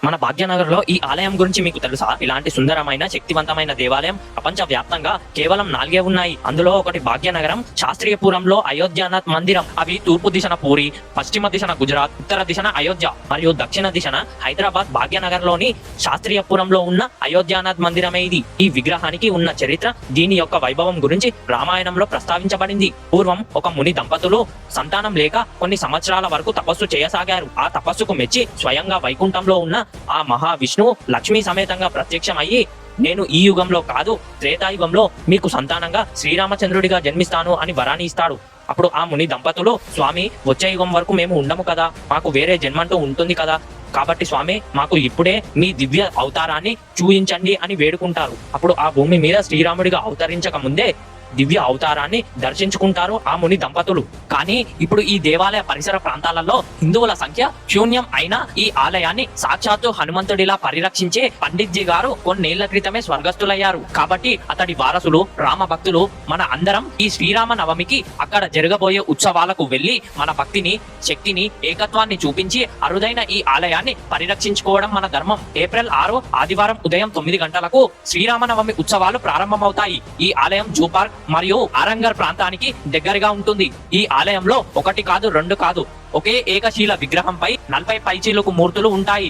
మన భాగ్యనగర్ లో ఈ ఆలయం గురించి మీకు తెలుసా? ఇలాంటి సుందరమైన శక్తివంతమైన దేవాలయం ప్రపంచ వ్యాప్తంగా కేవలం 4 ఉన్నాయి. అందులో ఒకటి భాగ్యనగరం, శాస్త్రీయపురంలో అయోధ్యానాథ్ మందిరం. అవి తూర్పు దిశన పూరి, పశ్చిమ దిశన గుజరాత్, ఉత్తర దిశన అయోధ్య మరియు దక్షిణ దిశన హైదరాబాద్. భాగ్యనగర్ లోని శాస్త్రీయపురంలో ఉన్న అయోధ్యానాథ్ మందిరమే ఇది. ఈ విగ్రహానికి ఉన్న చరిత్ర, దీని యొక్క వైభవం గురించి రామాయణంలో ప్రస్తావించబడింది. పూర్వం ఒక ముని దంపతులు సంతానం లేక కొన్ని సంవత్సరాల వరకు తపస్సు చేయసాగారు. ఆ తపస్సుకు మెచ్చి స్వయంగా వైకుంఠంలో ఉన్న ఆ మహావిష్ణువు లక్ష్మీ సమేతంగా ప్రత్యక్షమయ్యి, నేను ఈ యుగంలో కాదు త్రేతాయుగంలో మీకు సంతానంగా శ్రీరామచంద్రుడిగా జన్మిస్తాను అని వరాన్ని ఇస్తాడు. అప్పుడు ఆ ముని దంపతులు, స్వామి, వచ్చే యుగం వరకు మేము ఉండము కదా, మాకు వేరే జన్మంటూ ఉంటుంది కదా, కాబట్టి స్వామి మాకు ఇప్పుడే మీ దివ్య అవతారాన్ని చూయించండి అని వేడుకుంటారు. అప్పుడు ఆ భూమి మీద శ్రీరాముడిగా అవతరించక ముందే దివ్య అవతారాన్ని దర్శించుకుంటారు ఆ ముని దంపతులు. కానీ ఇప్పుడు ఈ దేవాలయ పరిసర ప్రాంతాలలో హిందువుల సంఖ్య శూన్యం అయినా ఈ ఆలయాన్ని సాక్షాత్తు హనుమంతుడిలా పరిరక్షించే పండిత్జీ గారు కొన్నేళ్ల క్రితమే స్వర్గస్థులయ్యారు. కాబట్టి అతడి వారసులు రామ భక్తులు మన అందరం ఈ శ్రీరామ నవమికి అక్కడ జరగబోయే ఉత్సవాలకు వెళ్లి మన భక్తిని, శక్తిని, ఏకత్వాన్ని చూపించి అరుదైన ఈ ఆలయాన్ని పరిరక్షించుకోవడం మన ధర్మం. ఏప్రిల్ 6 ఆదివారం ఉదయం 9 గంటలకు శ్రీరామనవమి ఉత్సవాలు ప్రారంభమవుతాయి. ఈ ఆలయం జూ పార్క్ మరియు ఆరంగర్ ప్రాంతానికి దగ్గరగా ఉంటుంది. ఈ ఆలయంలో 1 కాదు 2 కాదు, ఒకే ఏకశీల విగ్రహంపై 40 పైచిలుకు మూర్తులు ఉంటాయి.